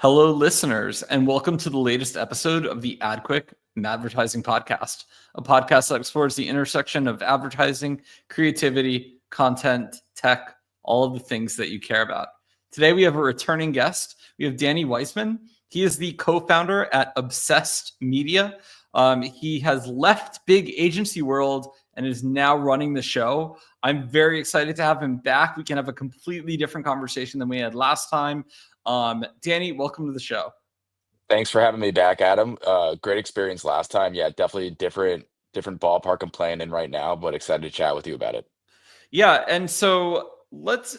Hello, listeners, and welcome to the latest episode of the AdQuick Advertising Podcast, a podcast that explores the intersection of advertising, creativity, content, tech, all of the things that you care about. Today, we have a returning guest. We have Danny Weisman. He is the co-founder at Obsessed Media. He has left big agency world and is now running the show. I'm very excited to have him back. We can have a completely different conversation than we had last time. Danny, welcome to the show. Thanks for having me back, Adam. Great experience last time. Yeah, definitely different ballpark I'm playing in right now, but excited to chat with you about it. Yeah, and so let's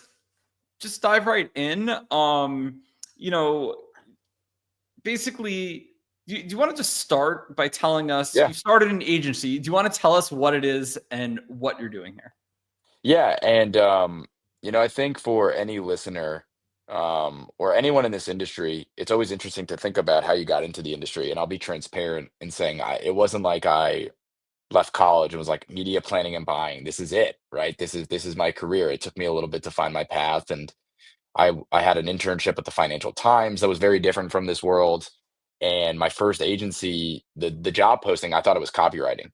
just dive right in. Basically, do you want to just start by telling us, Yeah. you started an agency. Do you want to tell us what it is and what you're doing here? Yeah, and I think for any listener, or anyone in this industry, it's always interesting to think about how you got into the industry. And I'll be transparent in saying it wasn't like I left college and was like media planning and buying. This is it, right? This is my career. It took me a little bit to find my path, and I had an internship at the Financial Times that was very different from this world. And my first agency, the job posting, I thought it was copywriting.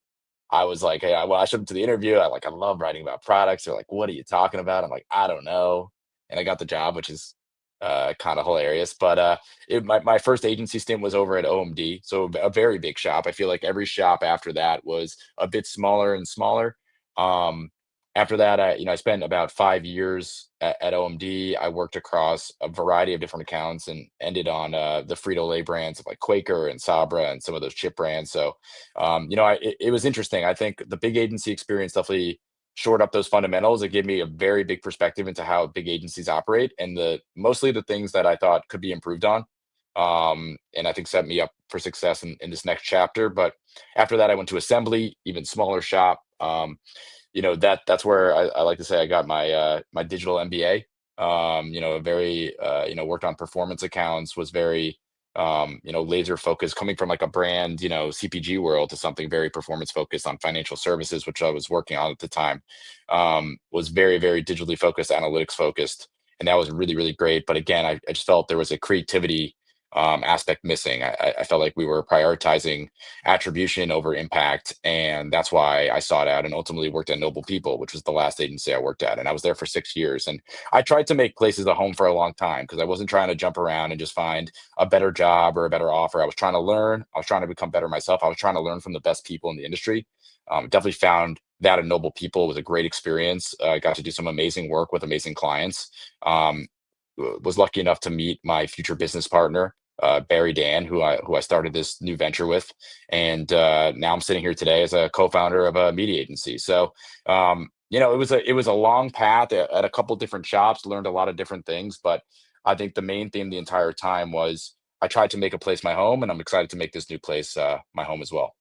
I was like, hey, when I showed up to the interview, I love writing about products. They're like, what are you talking about? I'm like, I don't know. And I got the job, which is kind of hilarious. But my first agency stint was over at OMD, so a very big shop. I feel like every shop after that was a bit smaller and smaller. Um, After that, I spent about 5 years at OMD. I worked across a variety of different accounts and ended on the Frito-Lay brands of like Quaker and Sabra and some of those chip brands. So, it was interesting. I think the big agency experience definitely shored up those fundamentals. It gave me a very big perspective into how big agencies operate and mostly the things that I thought could be improved on. And I think set me up for success in this next chapter. But after that, I went to Assembly, even smaller shop. That's where I like to say I got my digital MBA. Very worked on performance accounts, was very laser focused, coming from like a brand CPG world to something very performance focused on financial services, which I was working on at the time. Was very very digitally focused, analytics focused, and that was really really great. But again, I just felt there was a creativity aspect missing. I felt like we were prioritizing attribution over impact, and that's why I sought out and ultimately worked at Noble People, which was the last agency I worked at, and I was there for 6 years. And I tried to make places a home for a long time because I wasn't trying to jump around and just find a better job or a better offer. I was trying to learn. I was trying to become better myself. I was trying to learn from the best people in the industry. Definitely found that at Noble People was a great experience. I got to do some amazing work with amazing clients. Was lucky enough to meet my future business partner, Barry Dan, who I started this new venture with, and now I'm sitting here today as a co-founder of a media agency. So it was a long path at a couple different shops, learned a lot of different things, but I think the main theme the entire time was I tried to make a place my home, and I'm excited to make this new place my home as well.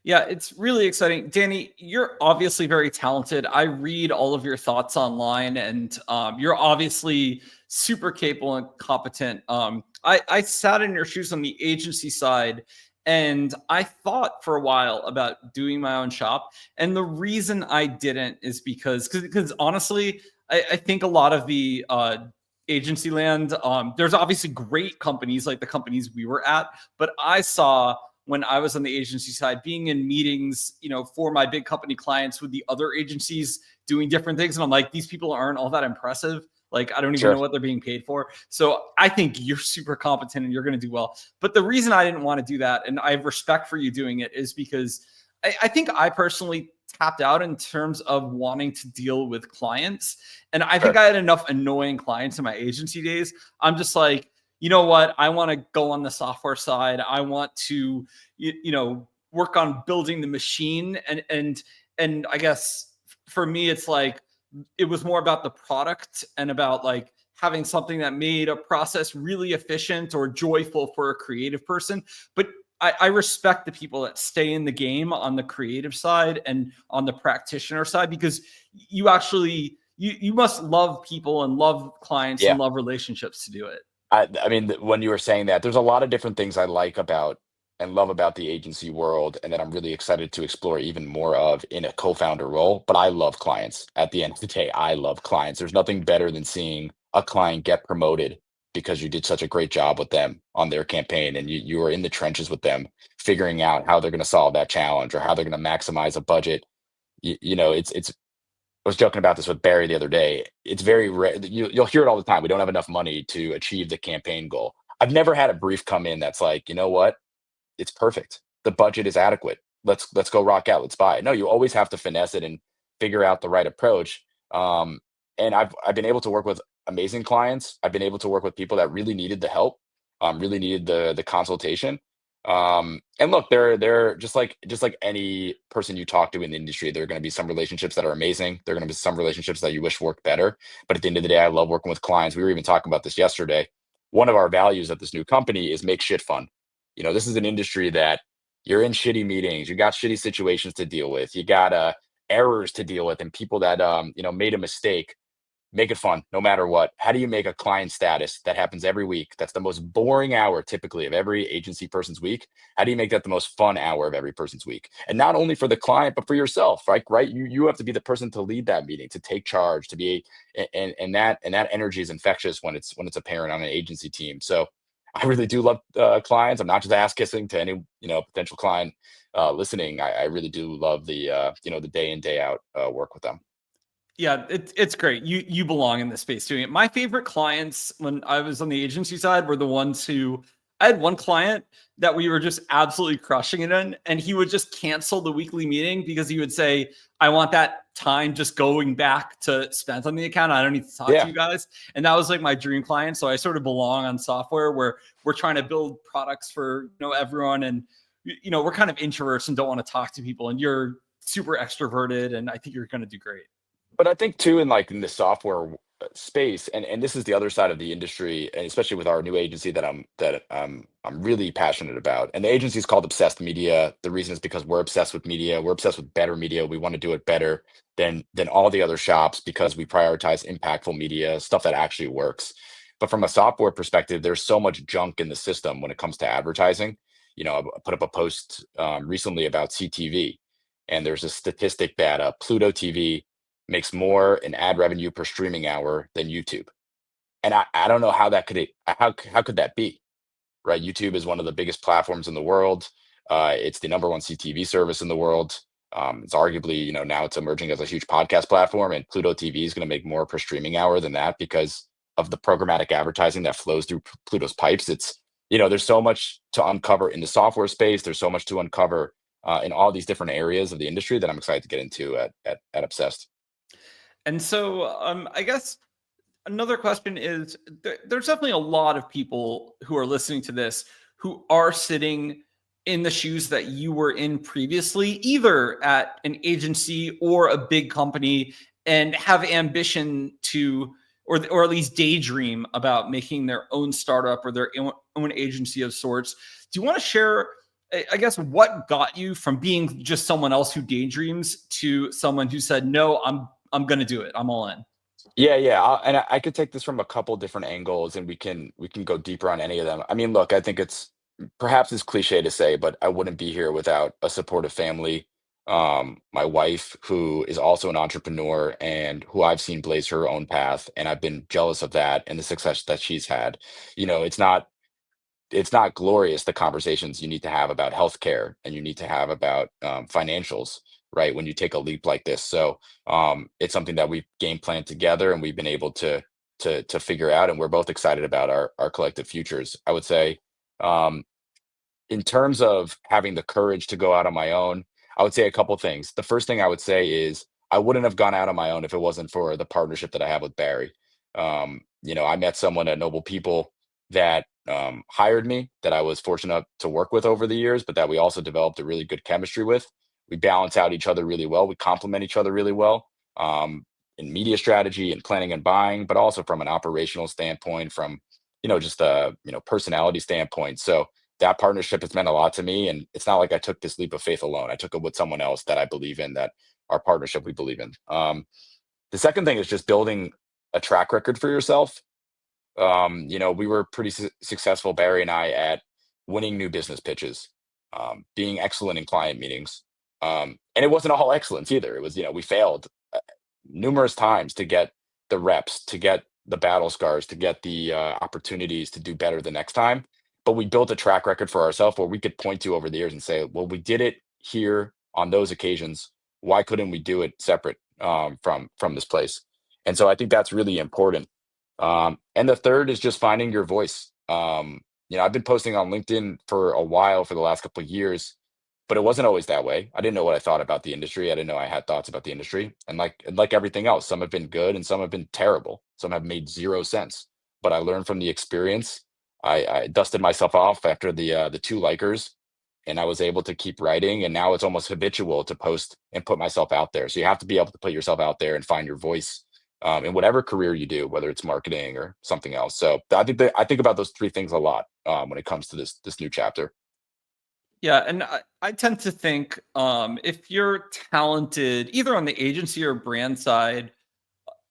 Yeah, it's really exciting. Danny, you're obviously very talented. I read all of your thoughts online, and you're obviously super capable and competent. I sat in your shoes on the agency side, and I thought for a while about doing my own shop. And the reason I didn't is because honestly, I think a lot of the agency land, there's obviously great companies like the companies we were at, but I saw when I was on the agency side, being in meetings, for my big company clients with the other agencies doing different things. And I'm like, these people aren't all that impressive. Like, I don't even know what they're being paid for. So I think you're super competent and you're going to do well. But the reason I didn't want to do that, and I have respect for you doing it, is because I think I personally tapped out in terms of wanting to deal with clients. And I think I had enough annoying clients in my agency days. I'm just like, you know what? I want to go on the software side. I want to, work on building the machine. And I guess for me, it's like, it was more about the product and about like having something that made a process really efficient or joyful for a creative person. But I respect the people that stay in the game on the creative side and on the practitioner side, because you actually, you must love people and love clients and love relationships to do it. I mean, when you were saying that, there's a lot of different things I like about and love about the agency world, and that I'm really excited to explore even more of in a co-founder role. But I love clients. At the end of the day, I love clients. There's nothing better than seeing a client get promoted because you did such a great job with them on their campaign, and you were in the trenches with them, figuring out how they're going to solve that challenge or how they're going to maximize a budget. It's I was joking about this with Barry the other day. It's very rare. You'll hear it all the time. We don't have enough money to achieve the campaign goal. I've never had a brief come in that's like, you know what? It's perfect. The budget is adequate. Let's go rock out. Let's buy it. No, you always have to finesse it and figure out the right approach. Um, and I've been able to work with amazing clients. I've been able to work with people that really needed the help, really needed the consultation. And look, they're just like any person you talk to in the industry. There are going to be some relationships that are amazing. There are going to be some relationships that you wish worked better. But at the end of the day, I love working with clients. We were even talking about this yesterday. One of our values at this new company is make shit fun. This is an industry that you're in shitty meetings, you got shitty situations to deal with, you got errors to deal with, and people that made a mistake. Make it fun, no matter what. How do you make a client status that happens every week? That's the most boring hour typically of every agency person's week. How do you make that the most fun hour of every person's week? And not only for the client, but for yourself, right? Right? You have to be the person to lead that meeting, to take charge, to be, and that energy is infectious when it's apparent on an agency team. So I really do love clients. I'm not just ass kissing to any potential client listening. I really do love the day in day out work with them. Yeah, it's great. You belong in this space doing it. My favorite clients when I was on the agency side were the ones who I had one client that we were just absolutely crushing it in, and he would just cancel the weekly meeting because he would say, I want that time just going back to spent on the account. I don't need to talk to Yeah. you guys. And that was like my dream client. So I sort of belong on software where we're trying to build products for everyone. And we're kind of introverts and don't want to talk to people. And you're super extroverted, and I think you're gonna do great. But I think too, in the software space, and this is the other side of the industry, and especially with our new agency that I'm really passionate about. And the agency is called Obsessed Media. The reason is because we're obsessed with media. We're obsessed with better media. We want to do it better than all the other shops because we prioritize impactful media, stuff that actually works. But from a software perspective, there's so much junk in the system when it comes to advertising. I put up a post recently about CTV, and there's a statistic that Pluto TV makes more in ad revenue per streaming hour than YouTube. And I don't know how could that be, right? YouTube is one of the biggest platforms in the world. It's the number one CTV service in the world. It's arguably, now it's emerging as a huge podcast platform, and Pluto TV is going to make more per streaming hour than that because of the programmatic advertising that flows through Pluto's pipes. There's so much to uncover in the software space. There's so much to uncover in all these different areas of the industry that I'm excited to get into at Obsessed. And so I guess another question is there's definitely a lot of people who are listening to this who are sitting in the shoes that you were in previously, either at an agency or a big company, and have ambition to, or at least daydream about making their own startup or their own agency of sorts. Do you want to share, I guess, what got you from being just someone else who daydreams to someone who said, no, I'm going to do it. I'm all in. Yeah, yeah, and I could take this from a couple different angles, and we can go deeper on any of them. I mean, look, I think perhaps it's cliche to say, but I wouldn't be here without a supportive family. My wife, who is also an entrepreneur and who I've seen blaze her own path, and I've been jealous of that and the success that she's had. It's not glorious, the conversations you need to have about healthcare and you need to have about financials, right, when you take a leap like this. So it's something that we've game planned together, and we've been able to figure out, and we're both excited about our collective futures. I would say, um, in terms of having the courage to go out on my own, I would say a couple things. The first thing I would say is I wouldn't have gone out on my own if it wasn't for the partnership that I have with Barry. I met someone at Noble People that hired me, that I was fortunate to work with over the years, but that we also developed a really good chemistry with. We balance out each other really well. We complement each other really well, in media strategy and planning and buying, but also from an operational standpoint, from just a personality standpoint. So that partnership has meant a lot to me, and it's not like I took this leap of faith alone. I took it with someone else that I believe in, that our partnership we believe in. The second thing is just building a track record for yourself. We were pretty successful, Barry and I, at winning new business pitches, being excellent in client meetings. And it wasn't all excellence either. It was, we failed numerous times to get the reps, to get the battle scars, to get the opportunities to do better the next time. But we built a track record for ourselves where we could point to over the years and say, well, we did it here on those occasions. Why couldn't we do it separate from this place? And so I think that's really important. And the third is just finding your voice. I've been posting on LinkedIn for a while, for the last couple of years, but it wasn't always that way. I didn't know what I thought about the industry. I didn't know I had thoughts about the industry. And like everything else, some have been good and some have been terrible. Some have made zero sense. But I learned from the experience. I dusted myself off after the two likers, and I was able to keep writing. And now it's almost habitual to post and put myself out there. So you have to be able to put yourself out there and find your voice in whatever career you do, whether it's marketing or something else. So I think about those three things a lot when it comes to this new chapter. Yeah, and I tend to think if you're talented, either on the agency or brand side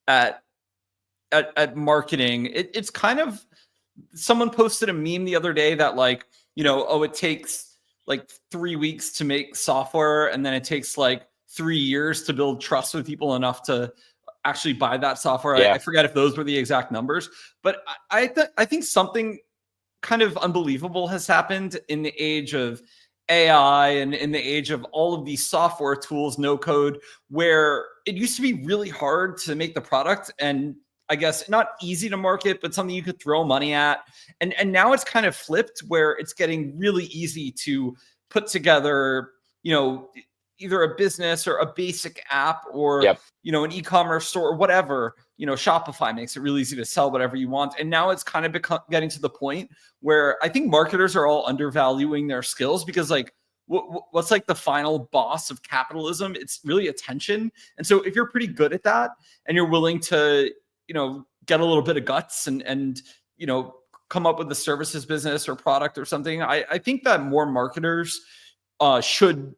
at marketing, it's kind of, someone posted a meme the other day that like, it takes like 3 weeks to make software, and then it takes like 3 years to build trust with people enough to actually buy that software. I Yeah. forget if those were the exact numbers, but I think something kind of unbelievable has happened in the age of AI and in the age of all of these software tools, no code, where it used to be really hard to make the product, and I guess not easy to market, but something you could throw money at. And now it's kind of flipped, where it's getting really easy to put together, either a business or a basic app, or Yep. an e-commerce store or whatever. Shopify makes it really easy to sell whatever you want. And now it's kind of getting to the point where I think marketers are all undervaluing their skills, because like what's like the final boss of capitalism? It's really attention. And so if you're pretty good at that, and you're willing to, get a little bit of guts and come up with a services business or product or something, I think that more marketers should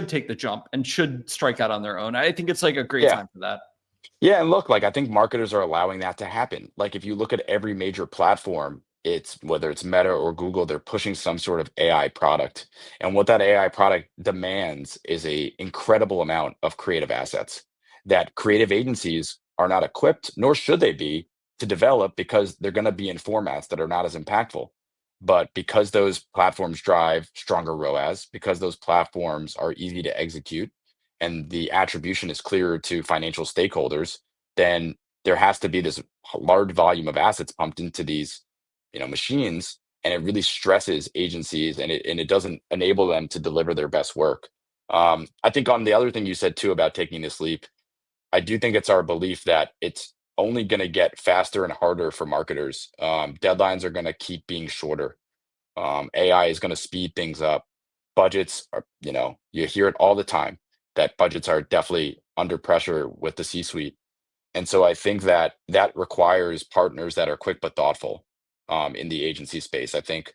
take the jump and should strike out on their own. I think it's like a great Yeah. time for that. Yeah, and look, like I think marketers are allowing that to happen. Like if you look at every major platform, it's whether it's Meta or Google, they're pushing some sort of AI product. And what that AI product demands is a incredible amount of creative assets that creative agencies are not equipped, nor should they be, to develop, because they're going to be in formats that are not as impactful. But because those platforms drive stronger ROAS, because those platforms are easy to execute, and the attribution is clearer to financial stakeholders, then there has to be this large volume of assets pumped into these, machines, and it really stresses agencies, and it doesn't enable them to deliver their best work. I think on the other thing you said too about taking this leap, I do think it's our belief that it's only going to get faster and harder for marketers. Deadlines are going to keep being shorter. AI is going to speed things up. Budgets are, you hear it all the time that budgets are definitely under pressure with the C-suite. And so I think that that requires partners that are quick but thoughtful in the agency space. I think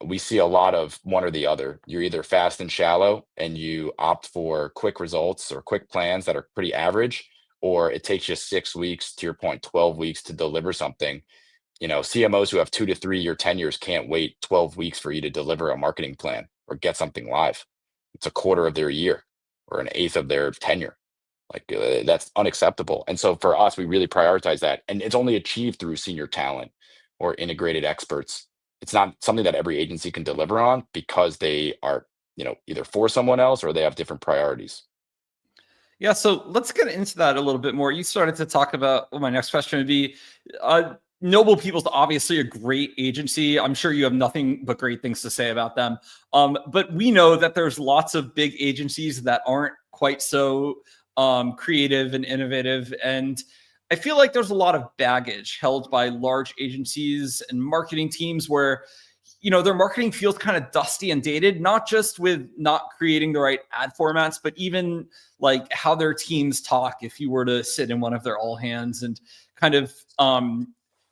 we see a lot of one or the other. You're either fast and shallow and you opt for quick results or quick plans that are pretty average, or it takes you 6 weeks, to your point, 12 weeks to deliver something. CMOs who have 2 to 3 year tenures can't wait 12 weeks for you to deliver a marketing plan or get something live. It's a quarter of their year or an eighth of their tenure. Like that's unacceptable. And so for us, we really prioritize that. And it's only achieved through senior talent or integrated experts. It's not something that every agency can deliver on, because they are, either for someone else or they have different priorities. Yeah, so let's get into that a little bit more. You started to talk about what my next question would be. Noble People's obviously a great agency. I'm sure you have nothing but great things to say about them. But we know that there's lots of big agencies that aren't quite so creative and innovative. And I feel like there's a lot of baggage held by large agencies and marketing teams where, their marketing feels kind of dusty and dated, not just with not creating the right ad formats, but even like how their teams talk. If you were to sit in one of their all hands and kind of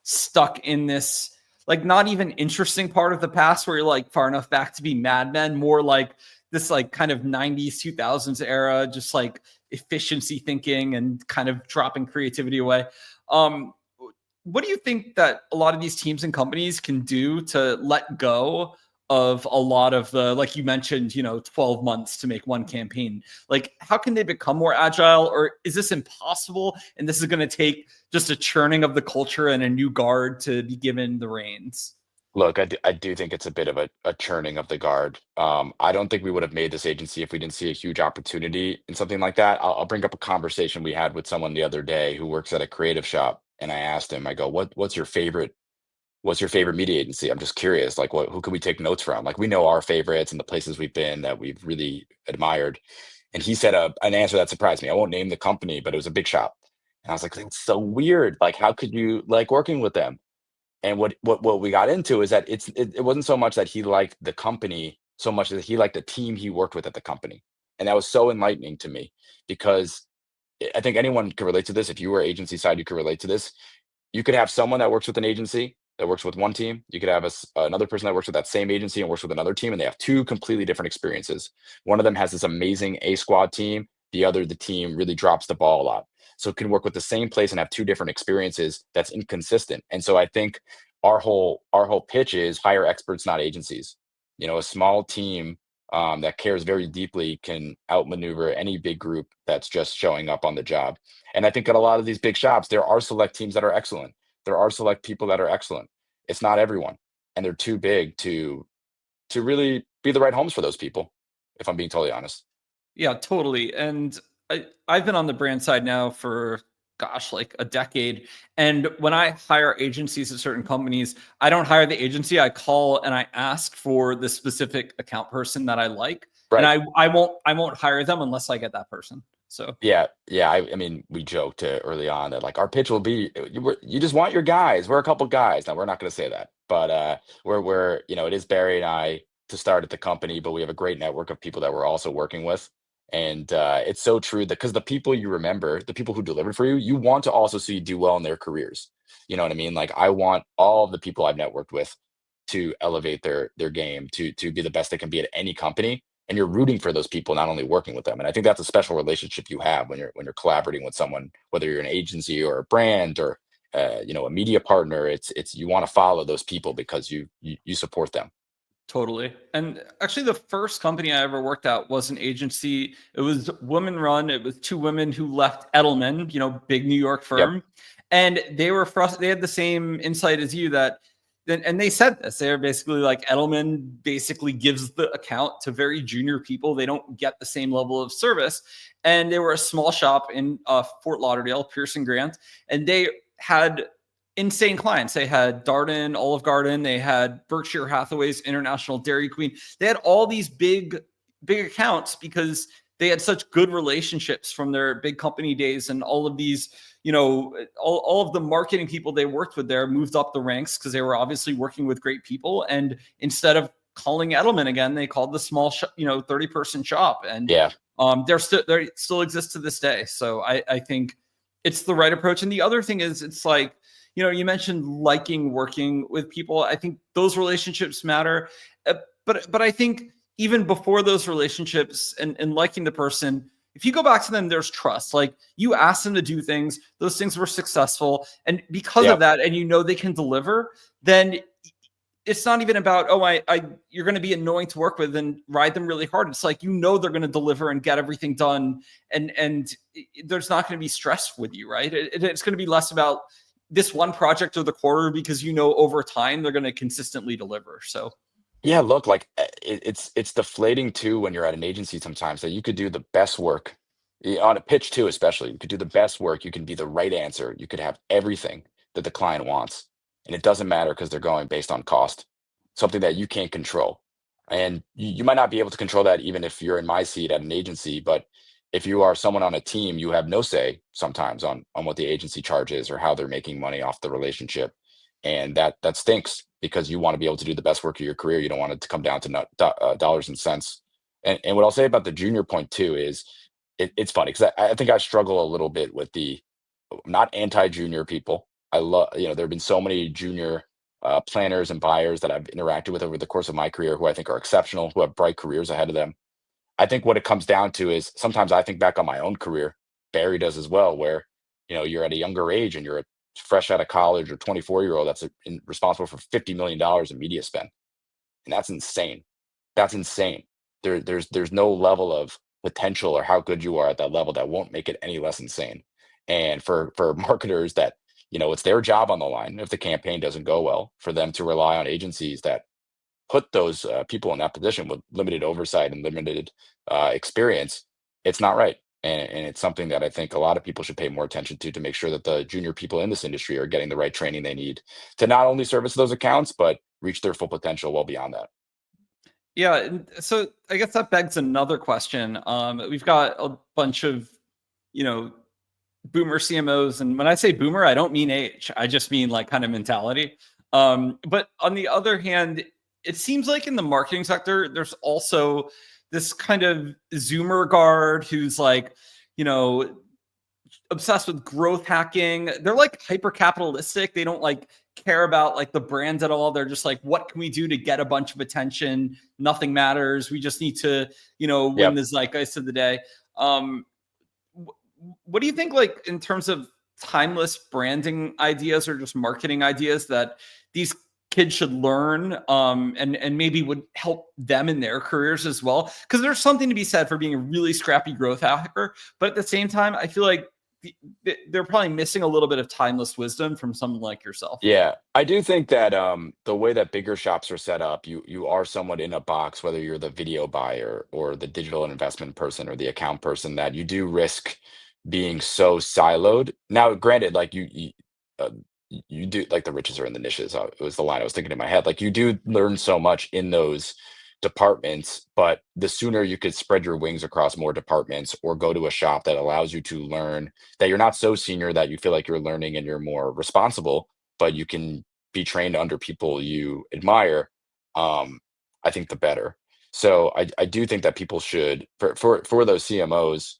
stuck in this, like, not even interesting part of the past where you're like far enough back to be Mad Men, more like this like kind of 90s, 2000s era, just like efficiency thinking and kind of dropping creativity away. What do you think that a lot of these teams and companies can do to let go of a lot of the, like you mentioned, 12 months to make one campaign. Like, how can they become more agile, or is this impossible? And this is going to take just a churning of the culture and a new guard to be given the reins. Look, I do think it's a bit of a churning of the guard. I don't think we would have made this agency if we didn't see a huge opportunity in something like that. I'll bring up a conversation we had with someone the other day who works at a creative shop, and I asked him, I go, what's your favorite media agency? I'm just curious, like who can we take notes from? Like we know our favorites and the places we've been that we've really admired. And he said an answer that surprised me. I won't name the company, but it was a big shop. And I was like, that's so weird. Like, how could you like working with them? And what we got into is that it wasn't so much that he liked the company so much as he liked the team he worked with at the company. And that was so enlightening to me because I think anyone can relate to this. If you were agency side, you could relate to this. You could have someone that works with an agency that works with one team. You could have another person that works with that same agency and works with another team, and they have two completely different experiences. One of them has this amazing A squad team. The team really drops the ball a lot. So it can work with the same place and have two different experiences that's inconsistent. And so I think our whole pitch is hire experts, not agencies. A small team that cares very deeply can outmaneuver any big group that's just showing up on the job. And I think at a lot of these big shops, there are select teams that are excellent. There are select people that are excellent. It's not everyone, and they're too big to really be the right homes for those people, if I'm being totally honest. Yeah, totally. And I've been on the brand side now for, gosh, like a decade. And when I hire agencies at certain companies, I don't hire the agency. I call and I ask for the specific account person that I like, and Right. I won't hire them unless I get that person. So Yeah, yeah. I mean, we joked early on that like our pitch will be you just want your guys. We're a couple guys. Now we're not going to say that, but we're it is Barry and I to start at the company, but we have a great network of people that we're also working with, and it's so true that because the people you remember, the people who delivered for you, you want to also see do well in their careers. You know what I mean? Like I want all of the people I've networked with to elevate their game to be the best they can be at any company, and you're rooting for those people, not only working with them. And I think that's a special relationship you have when you're collaborating with someone, whether you're an agency or a brand or a media partner. It's you want to follow those people because you support them. totally. And actually, the first company I ever worked at was an agency. It was women run. It was two women who left Edelman, big New York Yep. firm. And they were frustrated. They had the same insight as you that, and they said this. They're basically like, Edelman basically gives the account to very junior people. They don't get the same level of service. And they were a small shop in Fort Lauderdale, Pearson Grant, and they had insane clients. They had Darden, Olive Garden. They had Berkshire Hathaway's International Dairy Queen. They had all these big accounts because they had such good relationships from their big company days, and all of these, all of the marketing people they worked with there moved up the ranks because they were obviously working with great people. And instead of calling Edelman again, they called the small 30-person shop. And Yeah. they still exist to this day. So I think it's the right approach. And the other thing is, it's like, you mentioned liking working with people. I think those relationships matter. But I think even before those relationships and liking the person, if you go back to them, there's trust. Like, you ask them to do things, those things were successful. And because of Yep. that, and they can deliver, then it's not even about, you're going to be annoying to work with and ride them really hard. It's like, they're going to deliver and get everything done. And there's not going to be stress with you, right? It's going to be less about this one project or the quarter, because over time they're going to consistently deliver. So Yeah, look, like it's deflating too when you're at an agency sometimes that you could do the best work on a pitch too, especially. You could do the best work, you can be the right answer, you could have everything that the client wants, and it doesn't matter because they're going based on cost, something that you can't control. And you might not be able to control that even if you're in my seat at an agency, but if you are someone on a team, you have no say sometimes on what the agency charges or how they're making money off the relationship, and that stinks because you want to be able to do the best work of your career. You don't want it to come down to dollars and cents. And what I'll say about the junior point too is it's funny because I think I struggle a little bit with the not anti-junior people. I love, there have been so many junior planners and buyers that I've interacted with over the course of my career who I think are exceptional, who have bright careers ahead of them. I think what it comes down to is sometimes I think back on my own career. Barry does as well, where you're at a younger age and you're a fresh out of college or 24-year-old that's responsible for $50 million in media spend. and that's insane. That's insane. There's no level of potential or how good you are at that level that won't make it any less insane. And for marketers that, it's their job on the line if the campaign doesn't go well, for them to rely on agencies that put those people in that position with limited oversight and limited experience, it's not right. And it's something that I think a lot of people should pay more attention to make sure that the junior people in this industry are getting the right training they need to not only service those accounts, but reach their full potential well beyond that. Yeah, and so I guess that begs another question. We've got a bunch of, you know, boomer CMOs, and when I say boomer, I don't mean age. I just mean like kind of mentality. But on the other hand, it seems like in the marketing sector, there's also this kind of Zoomer guard who's like, you know, obsessed with growth hacking. They're like hyper capitalistic. They don't like care about like the brands at all. They're just like, what can we do to get a bunch of attention? Nothing matters. We just need to, win Yep. the zeitgeist of the day. What do you think, like in terms of timeless branding ideas or just marketing ideas that these kids should learn, and maybe would help them in their careers as well? Because there's something to be said for being a really scrappy growth hacker, but at the same time, I feel like they're probably missing a little bit of timeless wisdom from someone like yourself. Yeah, I do think that the way that bigger shops are set up, you are somewhat in a box, whether you're the video buyer or the digital investment person or the account person, that you do risk being so siloed. Now, granted, like uh, you do, like the riches are in the niches. It was the line I was thinking in my head. Like you do learn so much in those departments, but the sooner you could spread your wings across more departments or go to a shop that allows you to learn, that you're not so senior that you feel like you're learning and you're more responsible, but you can be trained under people you admire, um, I think the better. So I do think that people should, for those CMOs,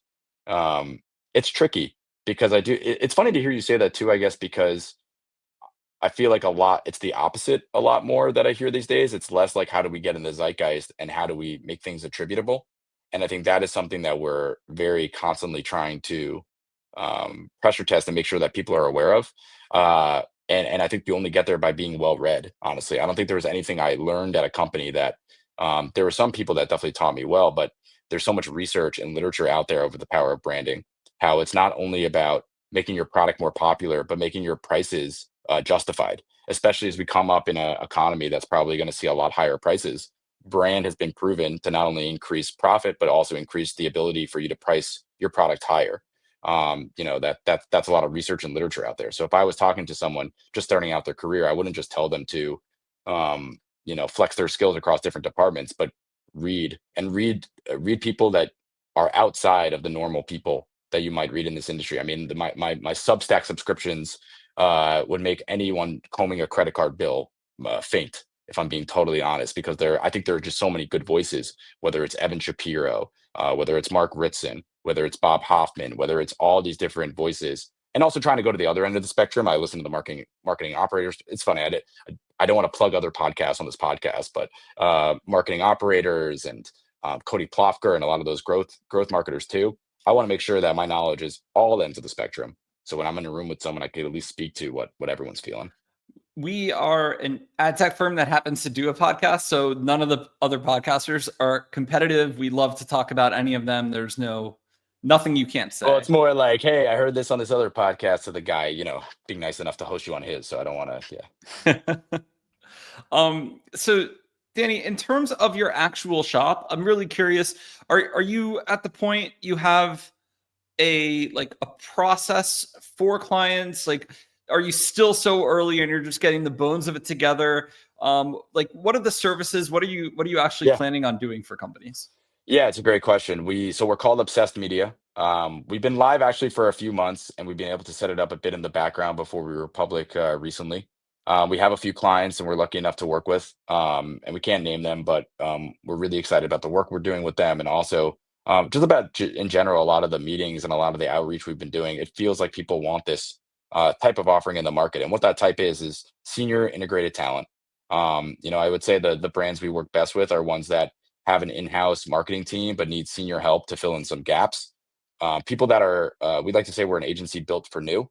um, it's tricky because it's funny to hear you say that too, I guess, because I feel like it's the opposite a lot more that I hear these days. It's less like how do we get in the zeitgeist and how do we make things attributable? And I think that is something that we're very constantly trying to pressure test and make sure that people are aware of. And I think you only get there by being well read. Honestly, I don't think there was anything I learned at a company that there were some people that definitely taught me well, but there's so much research and literature out there over the power of branding. How it's not only about making your product more popular, but making your prices justified, especially as we come up in an economy that's probably going to see a lot higher prices. Brand has been proven to not only increase profit, but also increase the ability for you to price your product higher. That's a lot of research and literature out there. So if I was talking to someone just starting out their career, I wouldn't just tell them to, flex their skills across different departments, but read people that are outside of the normal people that you might read in this industry. I mean, my Substack subscriptions would make anyone combing a credit card bill faint, if I'm being totally honest, because I think there are just so many good voices, whether it's Evan Shapiro, whether it's Mark Ritson, whether it's Bob Hoffman, whether it's all these different voices. And also trying to go to the other end of the spectrum, I listen to the marketing operators. It's funny, I don't want to plug other podcasts on this podcast, but marketing operators and Cody Plofker and a lot of those growth marketers too. I want to make sure that my knowledge is all ends of the spectrum. So when I'm in a room with someone, I can at least speak to what everyone's feeling. We are an ad tech firm that happens to do a podcast, so none of the other podcasters are competitive. We love to talk about any of them. There's nothing you can't Well, say. it's more like, hey, I heard this on this other podcast of the guy, being nice enough to host you on his. So I don't want to, yeah. So Danny, in terms of your actual shop, I'm really curious. Are you at the point you have a process for clients? Like, are you still so early and you're just getting the bones of it together? What are the services? What are you actually Yeah. planning on doing for companies? Yeah, it's a great question. We're called Obsessed Media. We've been live actually for a few months, and we've been able to set it up a bit in the background before we were public recently. We have a few clients, and we're lucky enough to work with, and we can't name them, but we're really excited about the work we're doing with them, and also just about in general, a lot of the meetings and a lot of the outreach we've been doing. It feels like people want this type of offering in the market, and what that type is senior integrated talent. I would say the brands we work best with are ones that have an in-house marketing team but need senior help to fill in some gaps. People that are, we'd like to say we're an agency built for new.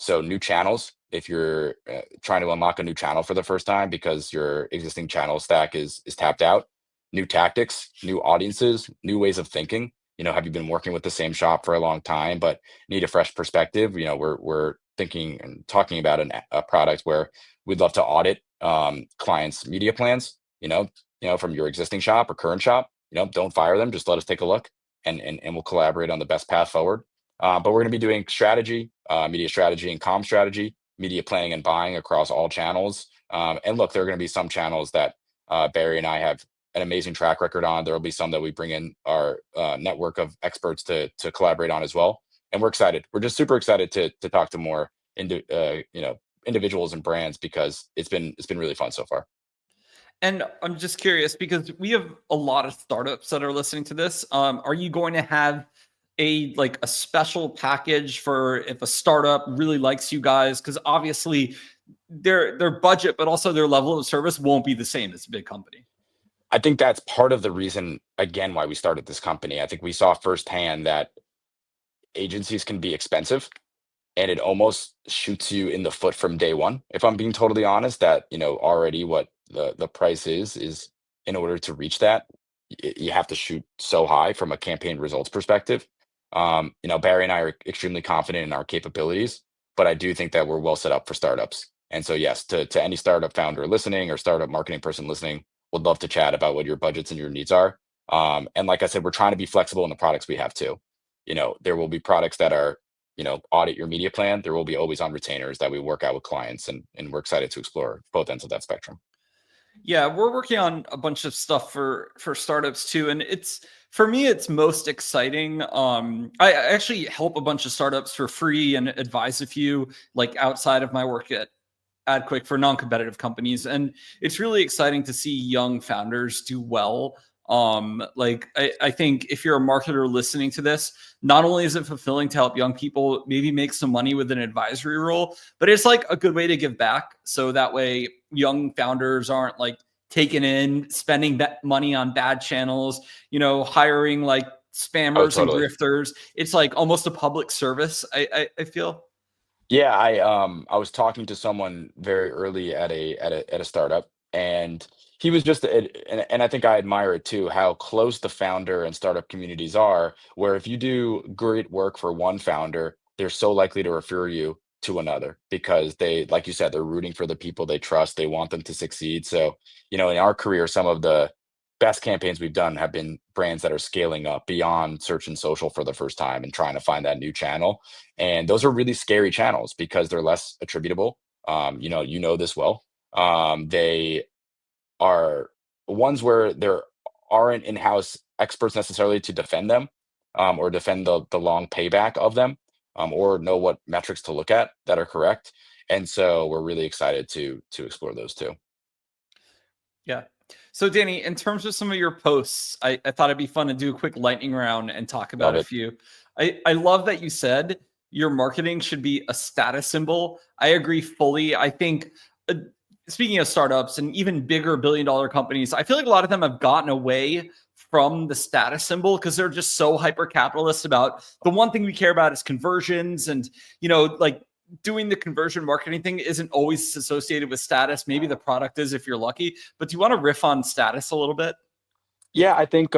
So new channels, if you're trying to unlock a new channel for the first time because your existing channel stack is tapped out, new tactics, new audiences, new ways of thinking. Have you been working with the same shop for a long time, but need a fresh perspective? We're thinking and talking about a product where we'd love to audit clients' media plans. From your existing shop or current shop. Don't fire them. Just let us take a look, and we'll collaborate on the best path forward. But we're going to be doing strategy, media strategy, and comm strategy, media planning and buying across all channels. And look, there are going to be some channels that Barry and I have an amazing track record on. There will be some that we bring in our network of experts to collaborate on as well. And we're excited. We're just super excited to talk to more individuals and brands because it's been really fun so far. And I'm just curious because we have a lot of startups that are listening to this. Are you going to have a special package for if a startup really likes you guys? Because obviously their budget, but also their level of service won't be the same as a big company. I think that's part of the reason, again, why we started this company. I think we saw firsthand that agencies can be expensive, and it almost shoots you in the foot from day one. If I'm being totally honest, that already what the price is in order to reach that, you have to shoot so high from a campaign results perspective. Barry and I are extremely confident in our capabilities, but I do think that we're well set up for startups. And so, yes, to any startup founder listening or startup marketing person listening, would love to chat about what your budgets and your needs are. And like I said, we're trying to be flexible in the products we have too. There will be products that are, audit your media plan. There will be always on retainers that we work out with clients, and we're excited to explore both ends of that spectrum. Yeah, we're working on a bunch of stuff for startups too, and for me it's most exciting. I actually help a bunch of startups for free and advise a few like outside of my work at AdQuick for non-competitive companies, and it's really exciting to see young founders do well. I think if you're a marketer listening to this, not only is it fulfilling to help young people maybe make some money with an advisory role, but it's like a good way to give back. So that way young founders aren't like taken in, spending money on bad channels, hiring like Oh, spammers and totally. grifters. It's like almost a public service, I feel. Yeah, I was talking to someone very early at a startup, and he was just and I think I admire it too, how close the founder and startup communities are, where if you do great work for one founder, they're so likely to refer you to another because they, like you said, they're rooting for the people they trust, they want them to succeed. So, in our career, some of the best campaigns we've done have been brands that are scaling up beyond search and social for the first time and trying to find that new channel. And those are really scary channels because they're less attributable. This well. They are ones where there aren't in-house experts necessarily to defend them, or defend the long payback of them, or know what metrics to look at that are correct. And so we're really excited to explore those too. Yeah. So Danny, in terms of some of your posts, I thought it'd be fun to do a quick lightning round and talk about Love a it. few. I love that you said your marketing should be a status symbol. I agree fully. I think uh, speaking of startups and even bigger billion-dollar companies, I feel like a lot of them have gotten away from the status symbol because they're just so hyper capitalist about the one thing we care about is conversions, and like doing the conversion marketing thing isn't always associated with status. Maybe the product is if you're lucky. But do you want to riff on status a little bit? Yeah, I think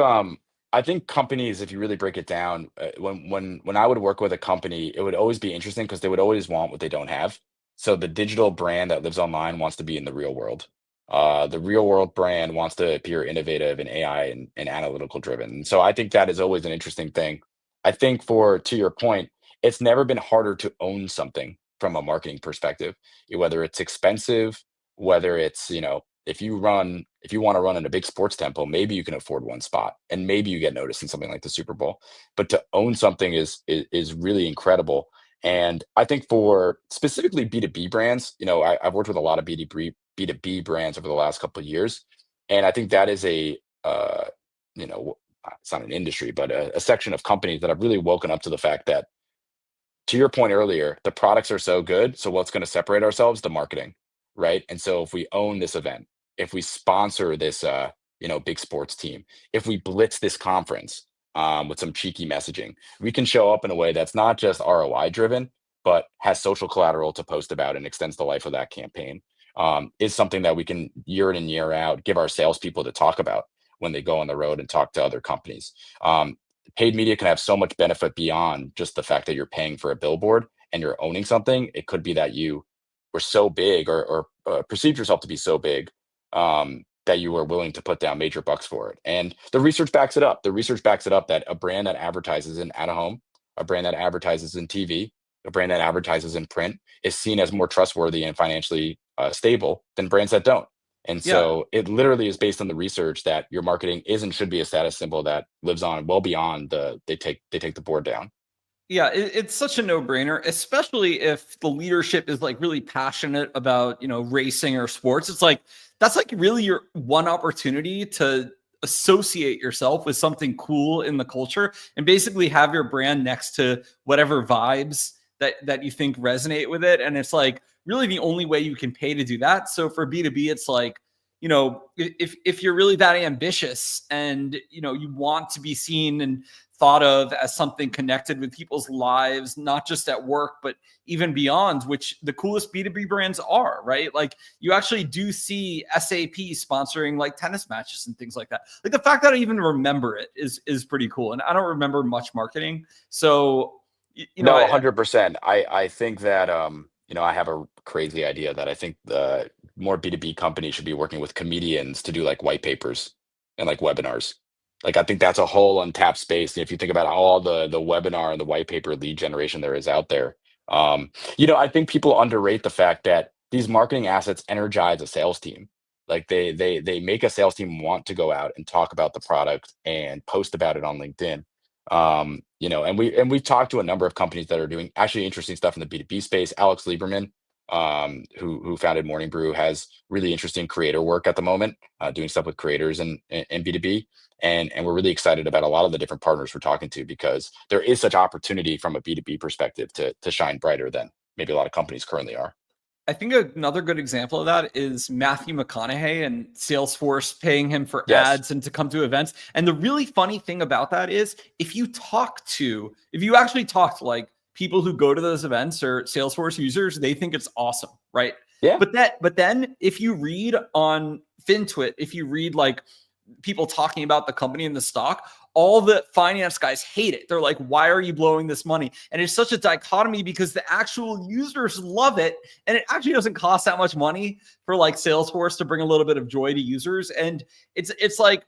companies, if you really break it down, when I would work with a company, it would always be interesting because they would always want what they don't have. So the digital brand that lives online wants to be in the real world. The real world brand wants to appear innovative and AI and analytical driven. So I think that is always an interesting thing. I think to your point, it's never been harder to own something from a marketing perspective, whether it's expensive, whether it's, if you want to run in a big sports temple, maybe you can afford one spot and maybe you get noticed in something like the Super Bowl. But to own something is really incredible. And I think for specifically B2B brands, I've worked with a lot of B2B brands over the last couple of years. And I think that is it's not an industry, but a section of companies that have really woken up to the fact that, to your point earlier, the products are so good. So what's going to separate ourselves? The marketing, right? And so if we own this event, if we sponsor this, big sports team, if we blitz this conference with some cheeky messaging, we can show up in a way that's not just ROI driven, but has social collateral to post about and extends the life of that campaign, is something that we can year in and year out give our salespeople to talk about when they go on the road and talk to other companies. Paid media can have so much benefit beyond just the fact that you're paying for a billboard and you're owning something. It could be that you were so big, or perceived yourself to be so big, that you were willing to put down major bucks for it. And the research backs it up. The research backs it up that a brand that advertises in out of home, a brand that advertises in TV, a brand that advertises in print is seen as more trustworthy and financially stable than brands that don't. And Yeah. so it literally is based on the research that your marketing is and should be a status symbol that lives on well beyond they take the board down. Yeah, it's such a no-brainer, especially if the leadership is like really passionate about, racing or sports. It's like that's like really your one opportunity to associate yourself with something cool in the culture and basically have your brand next to whatever vibes that you think resonate with it. And it's like really the only way you can pay to do that. So for B2B, it's like, if you're really that ambitious and you want to be seen and thought of as something connected with people's lives, not just at work, but even beyond, which the coolest B2B brands are, right? Like you actually do see SAP sponsoring like tennis matches and things like that. Like the fact that I even remember it is pretty cool. And I don't remember much marketing. So, No, 100%. I think that I have a crazy idea that I think the more B2B companies should be working with comedians to do like white papers and like webinars. Like I think that's a whole untapped space. And if you think about all the webinar and the white paper lead generation there is out there, I think people underrate the fact that these marketing assets energize a sales team. Like they make a sales team want to go out and talk about the product and post about it on LinkedIn. And we've talked to a number of companies that are doing actually interesting stuff in the B2B space. Alex Lieberman, who founded Morning Brew, has really interesting creator work at the moment, doing stuff with creators and B2B. And we're really excited about a lot of the different partners we're talking to because there is such opportunity from a B2B perspective to shine brighter than maybe a lot of companies currently are. I think another good example of that is Matthew McConaughey and Salesforce paying him for Yes. ads and to come to events. And the really funny thing about that is if you actually talk to like people who go to those events or Salesforce users, they think it's awesome, right? Yeah. But then if you read on FinTwit, if you read like people talking about the company and the stock, all the finance guys hate it. They're like, why are you blowing this money? And it's such a dichotomy because the actual users love it. And it actually doesn't cost that much money for like Salesforce to bring a little bit of joy to users. And it's like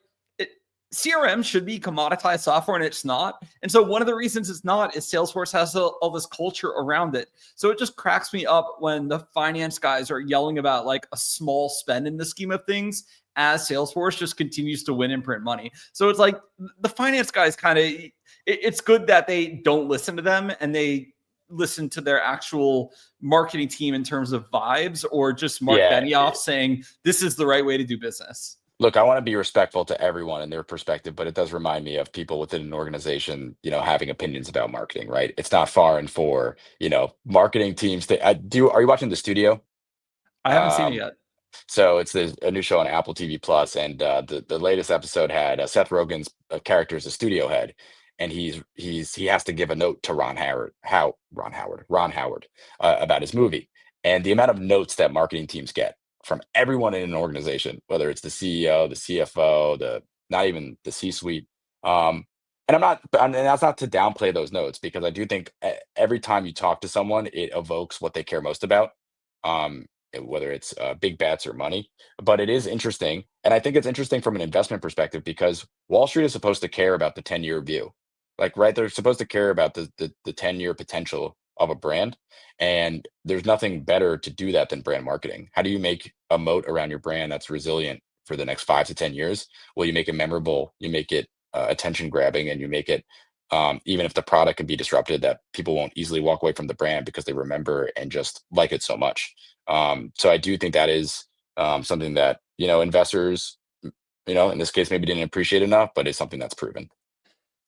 CRM should be commoditized software and it's not. And so one of the reasons it's not is Salesforce has all this culture around it. So it just cracks me up when the finance guys are yelling about like a small spend in the scheme of things as Salesforce just continues to win and print money. So it's like the finance guys it's good that they don't listen to them and they listen to their actual marketing team in terms of vibes or just Mark Yeah. Benioff saying this is the right way to do business. Look, I want to be respectful to everyone and their perspective, but it does remind me of people within an organization, having opinions about marketing, right? It's not foreign for, marketing teams to are you watching The Studio? I haven't seen it Um, yet. So it's a new show on Apple TV Plus, and the latest episode had Seth Rogen's character as a studio head, and he has to give a note to Ron Howard about his movie, and the amount of notes that marketing teams get from everyone in an organization, whether it's the CEO, the CFO, the not even the C-suite. And that's not to downplay those notes because I do think every time you talk to someone, it evokes what they care most about. Whether it's big bets or money. But it is interesting. And I think it's interesting from an investment perspective because Wall Street is supposed to care about the 10-year view. Like, right, they're supposed to care about the 10-year potential of a brand. And there's nothing better to do that than brand marketing. How do you make a moat around your brand that's resilient for the next 5 to 10 years? Well, you make it memorable, you make it attention grabbing, and you make it even if the product can be disrupted, that people won't easily walk away from the brand because they remember and just like it so much. So I do think that is something that investors, in this case, maybe didn't appreciate enough, but it's something that's proven.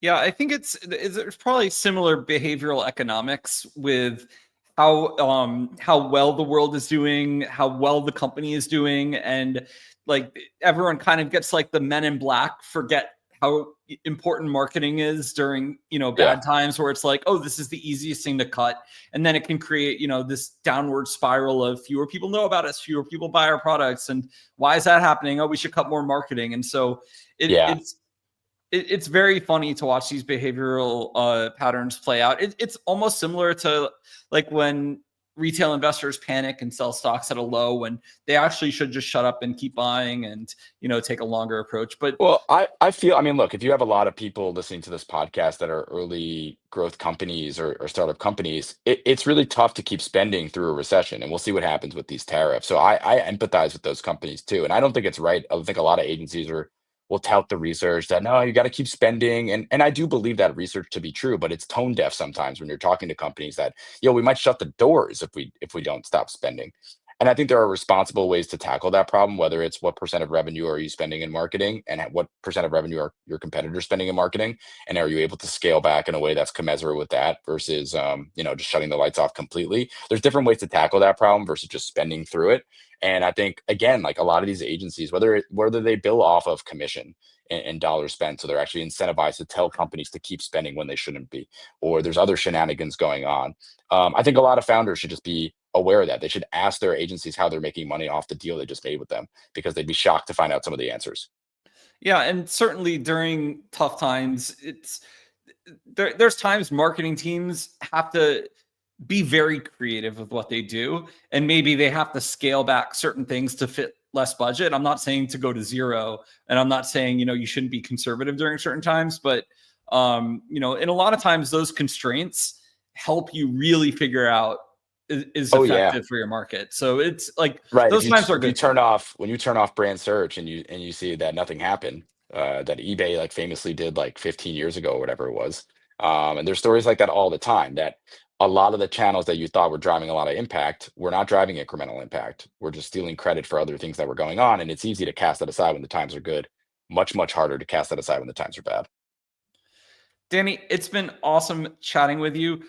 Yeah, I think there's probably similar behavioral economics with how well the world is doing, how well the company is doing, and like everyone kind of gets like the men in black forget how important marketing is during, Yeah. bad times, where it's like, oh, this is the easiest thing to cut. And then it can create, this downward spiral of fewer people know about us, fewer people buy our products. And why is that happening? Oh, we should cut more marketing. And so Yeah. it's very funny to watch these behavioral patterns play out. It's almost similar to like when retail investors panic and sell stocks at a low, when they actually should just shut up and keep buying and, take a longer approach. But Well, I feel, I mean, look, if you have a lot of people listening to this podcast that are early growth companies or startup companies, it's really tough to keep spending through a recession, and we'll see what happens with these tariffs. So I empathize with those companies too, and I don't think it's right. I think a lot of agencies will tout the research that no, you got to keep spending, and I do believe that research to be true, but it's tone deaf sometimes when you're talking to companies that, we might shut the doors if we don't stop spending. And I think there are responsible ways to tackle that problem, whether it's what percent of revenue are you spending in marketing, and at what percent of revenue are your competitors spending in marketing, and are you able to scale back in a way that's commensurate with that versus, just shutting the lights off completely. There's different ways to tackle that problem versus just spending through it. And I think, again, like a lot of these agencies, whether they bill off of commission and dollars spent, so they're actually incentivized to tell companies to keep spending when they shouldn't be, or there's other shenanigans going on. I think a lot of founders should just be aware of that. They should ask their agencies how they're making money off the deal they just made with them, because they'd be shocked to find out some of the answers. yeah, and certainly during tough times, there's times marketing teams have to be very creative with what they do, and maybe they have to scale back certain things to fit less budget. I'm not saying to go to zero, and I'm not saying, you shouldn't be conservative during certain times, but in a lot of times those constraints help you really figure out is Oh yeah. effective for your market. So it's like Right. those times are If you good turn too. off when you turn off brand search and you see that nothing happened, that eBay like famously did like 15 years ago or whatever it was. And there's stories like that all the time, that a lot of the channels that you thought were driving a lot of impact were not driving incremental impact. We're just stealing credit for other things that were going on. And it's easy to cast that aside when the times are good. Much, much harder to cast that aside when the times are bad. Danny, it's been awesome chatting with you.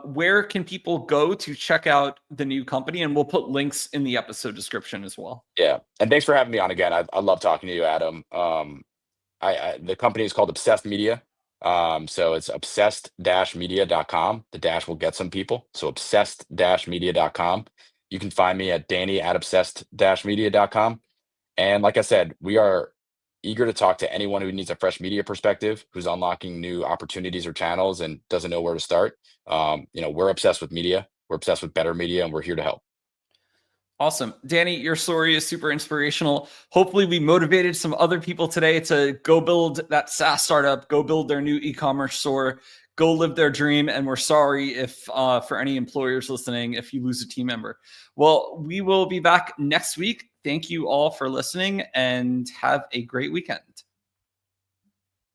Where can people go to check out the new company? And we'll put links in the episode description as well. Yeah. And thanks for having me on again. I love talking to you, Adam. The company is called Obsessed Media. So it's obsessed-media.com. The dash will get some people. So obsessed-media.com. You can find me at Danny at obsessed-media.com. And like I said, we are eager to talk to anyone who needs a fresh media perspective, who's unlocking new opportunities or channels and doesn't know where to start. We're obsessed with media. We're obsessed with better media, and we're here to help. Awesome. Danny, your story is super inspirational. Hopefully we motivated some other people today to go build that SaaS startup, go build their new e-commerce store, go live their dream. And we're sorry if for any employers listening, if you lose a team member. Well, we will be back next week. Thank you all for listening, and have a great weekend.